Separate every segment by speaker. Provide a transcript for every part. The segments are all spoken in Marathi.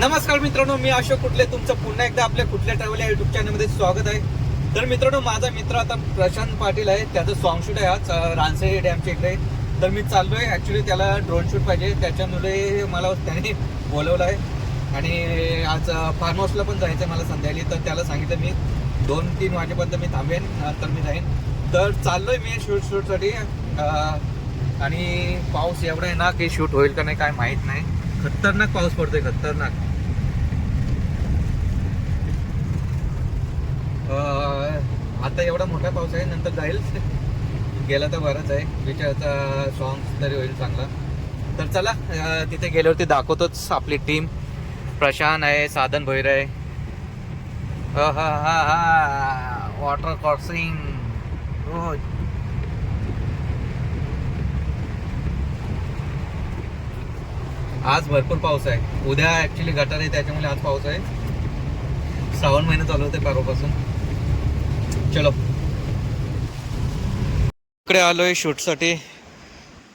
Speaker 1: नमस्कार मित्रांनो, मी अशोक कुटले तुमचं पुन्हा एकदा आपल्या कुटले ट्रॅव्हल या युट्यूब चॅनलमध्ये स्वागत आहे. तर मित्रांनो, माझा मित्र आता प्रशांत पाटील आहे, त्याचं सॉन्ग शूट आहे आज रानसई डॅमच्या इकडे. तर मी चाललोय. ॲक्च्युली त्याला ड्रोन शूट पाहिजे, त्याच्यामुळे मला त्याने बोलवलं आहे. आणि आज फार्म हाऊसला पण जायचं आहे मला संध्याकाळी. तर त्याला सांगितलं मी 2-3 वाजेपर्यंत मी थांबेन, तर मी जाईन. तर चाललोय मी शूटसाठी. आणि पाऊस एवढा आहे ना की शूट होईल का नाही काय माहीत नाही. खतरनाक पाऊस पडतोय, खतरनाक. आता एवढा मोठा पाऊस आहे, नंतर जाईल. गेला तर बरंच आहे, विचाराचा सॉन्ग तरी होईल चांगला. तर चला, तिथे गेल्यावरती दाखवतोच आपली टीम. प्रशांत आहे, साधन भैर आहे. Water crossing. हो, आज भरपूर पाऊस आहे. उद्या ऍक्च्युली गटार आहे, त्याच्यामुळे आज पाऊस आहे. श्रावण महिना चालू होते परवापासून. चलो, इकडे आलोय शूटसाठी.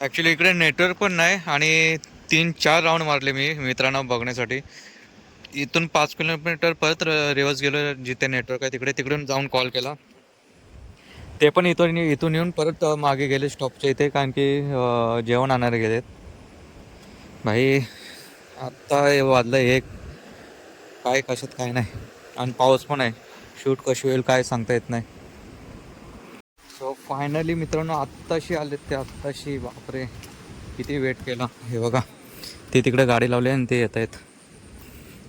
Speaker 1: ॲक्च्युली इकडे नेटवर्क पण नाही आणि 3-4 राऊंड मारले मी मित्रांना बघण्यासाठी. इथून 5 किलोमीटर परत रिवर्स गेलो, जिथे नेटवर्क आहे तिकडे. तिकडून जाऊन कॉल केला. ते पण इथून येऊन परत मागे गेले स्टॉपच्या इथे, कारण की जेवण आणायला गेलेत. भाई आत्ता वाजलं एक, काय कशात काय नाही. आणि पाऊस पण आहे. शूट कशी होईल काय सांगता येत नाही. सो फायनली मित्रांनो, आत्ताशी आलेत ते. आत्ताशी, बापरे किती वेट केला. हे बघा, ते तिकडे गाडी लावली आणि ते येत आहेत.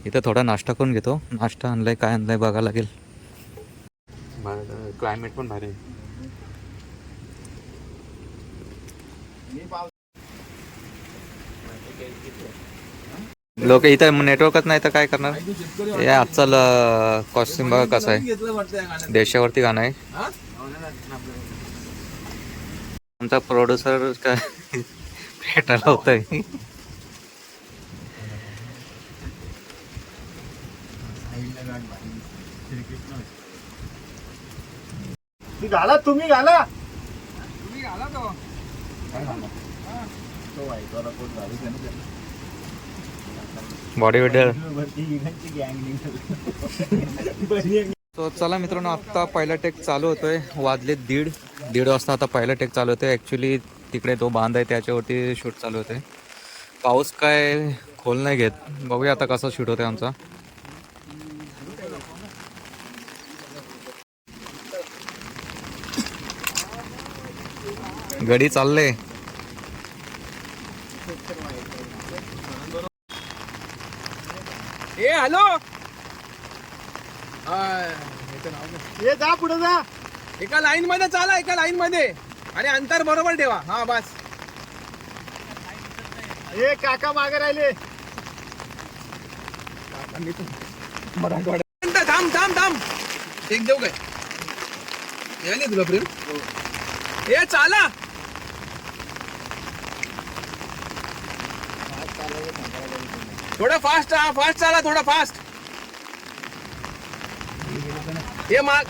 Speaker 1: इथं थोडा नाश्ता करून घेतो. नाश्ता आणलाय काय आणलाय बघायला लागेल. क्लायमेट पण भारी आहे. लोक इथं नेटवर्कच नाही तर काय करणार. हे आजचाल कॉस्ट्युम बघा कसं आहे. देशावरती गाणं आहे. आमचा प्रोड्युसर काय भेटायला होतंय.
Speaker 2: तुम्ही घाला
Speaker 1: बॉडी बिल्डर. तो चला मित्रांनो, आत्ता पहिला टेक चालू होतोय. वाजले 1:30 वाजता आता पहिला टेक चालू होतोय. ॲक्च्युली तिकडे तो बांध आहे, त्याच्यावरती शूट चालू होते. पाऊस काय खोल नाही घेत. बघूया आता कसं शूट होतंय आमचा. गडी चालले.
Speaker 2: ए हॅलो, ये जा पुढे जा. एका लाईन मध्ये चाला, एका लाईन मध्ये. आणि अंतर बरोबर ठेवा. हा बस. ए काका मागे राहिले. थांब थांब थांब, एक देऊ काय याने तुला प्रेम. ए चाला. थोडा फास्ट, हा फास्ट चाला, थोडा फास्ट. ये माग.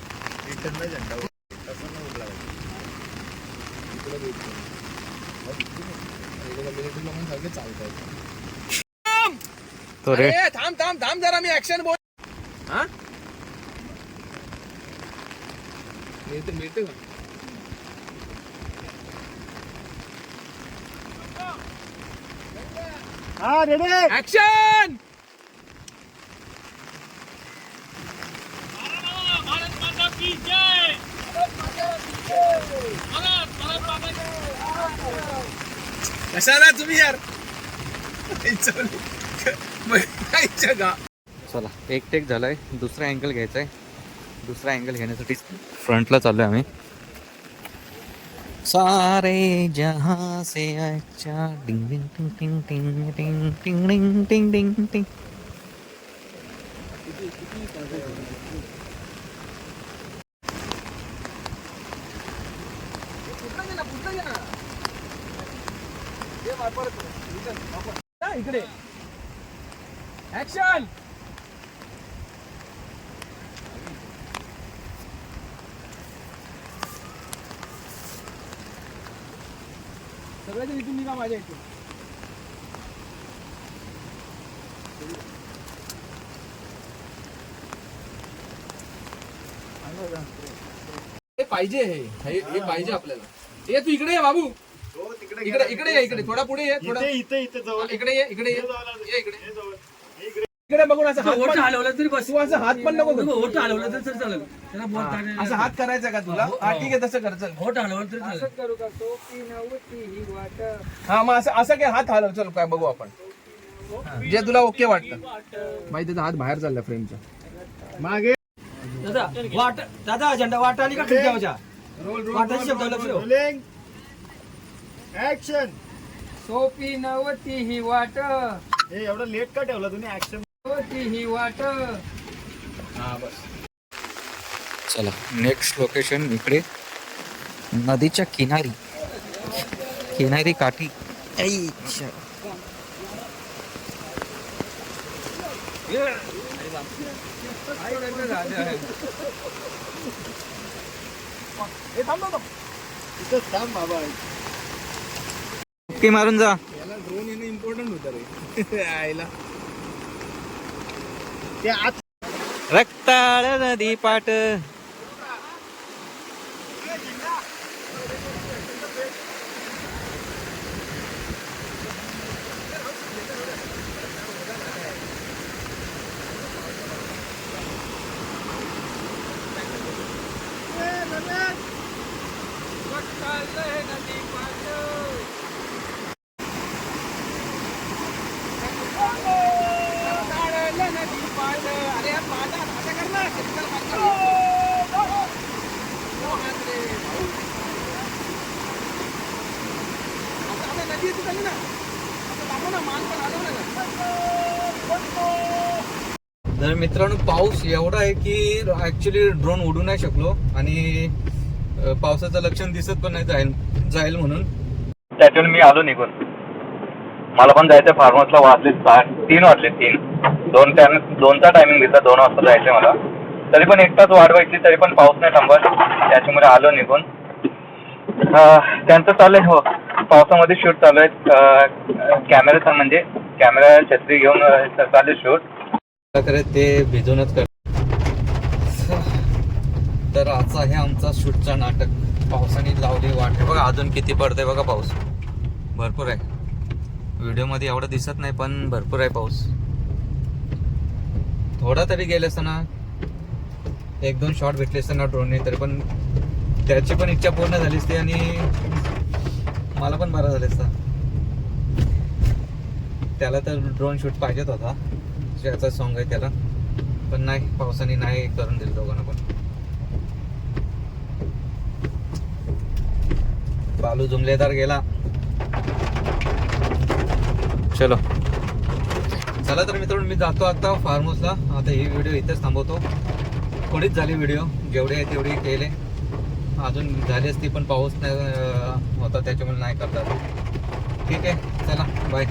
Speaker 2: थांब थांब थांब जरा, मी ऍक्शन बोल. हा मिळते का? हा रेडी, ऍक्शन. भारत माता की जय. कशाला तुम्ही यार.
Speaker 1: चला, एक टेक झालाय. दुसरा अँगल घ्यायचा आहे. दुसरा अँगल घेण्यासाठी फ्रंटला चाललोय आम्ही. सारे जहां से अच्छा. डिंग डिंग टिंग टिंग टिंग टिंग टिंग डिंग टिंग डिंग टिंग.
Speaker 2: इकडे ऍक्शन. सगळ्याच्या इथून निघा माझ्या इथून. हे पाहिजे हे पाहिजे आपल्याला. ये तू इकडे ये बाबू, इकडे इकडे ये, इकडे थोडा पुढे ये, थोडा
Speaker 3: इथे जवळ
Speaker 2: इकडे ये, इकडे ये, ये इकडे इकडे बघून असं हात पण
Speaker 4: हलवलं तरी बस.
Speaker 2: तू असं हात पण नको करू.
Speaker 4: होट हलवलं तरी चालेल. त्याला बोट टाकायचं.
Speaker 2: असं हात करायचा का तुला? हा ठीक आहे, तसं कर चल.
Speaker 4: होट हलवलं तरी चालेल.
Speaker 2: हा मग असं असं काय हात हलव, चल काय बघू आपण जे तुला ओके वाटतं. बाई त्याचा हात बाहेर चालला फ्रेमच्या
Speaker 3: मागे.
Speaker 4: दादा झेंडा वाटा आणि का ठेवच्या वाटाची शब्द लक्ष ठेव.
Speaker 3: Rolling action.
Speaker 5: सोपी नव्हती ही वाट,
Speaker 3: हे एवढं लेट का ठेवलं तुम्ही ऍक्शन?
Speaker 5: नव्हती ही वाट.
Speaker 1: चला नेक्स्ट लोकेशन इकडे नदीच्या किनारी काठी. ऐच्या.
Speaker 2: हे थांब थांब.
Speaker 3: तिथं थांब बाबा.
Speaker 1: की मारून जा.
Speaker 2: याला ड्रोन येणं इम्पॉर्टंट होतं रे. आईला
Speaker 3: ते आत
Speaker 1: रक्ताळ नदी पाट. तर मित्रांनो पाऊस एवढा आहे की ऍक्च्युली ड्रोन उडू नाही शकलो आणि पावसाचं लक्षण दिसत पण नाही जाईल म्हणून त्याच्यावर मी आलो निघून. मला पण जायचं फार्महाऊसला. वाजले 3 वाजले. 2चा टायमिंग दिसला. 2 वाजता जायचं मला. तरी पण 1 तास वाट बघितली तरी पण पाऊस नाही थांबत. त्याच्यामुळे आलो निघून. त्यांचं चालू आहे. हो पावसामध्ये शूट चालू आहे. कॅमेरा म्हणजे कॅमेरा छत्री घेऊन चालू शूट करत ते भिजूनच कर. तर आजचा आहे आमचा शूटचा नाटक. पावसाने लावली वाट. बघा अजून किती पडतंय बघा. पाऊस भरपूर आहे. व्हिडिओमध्ये एवढं दिसत नाही पण भरपूर आहे पाऊस. थोडा तरी गेले असताना 1-2 शॉट भेटले असताना ड्रोनने तरी पण त्याची पण इच्छा पूर्ण झाली असती आणि मला पण बरा झाला असता. त्याला तर ड्रोन शूट पाहिजेत होता. ज्याचा सॉन्ग आहे त्याला पण नाही. पावसाने नाही करून दिलं दोघांना पण. बालू जुमलेदार गेला. चलो चला तर मित्रांनो मी जातो आता फार्म हाऊसला. आता ही व्हिडिओ इथेच थांबवतो. थोडीच झाली व्हिडिओ. जेवढी आहे तेवढी केले. अजून झाली असती पण पाऊस नाही होता त्याच्यामुळे नाही करतात. ठीक आहे चला बाय.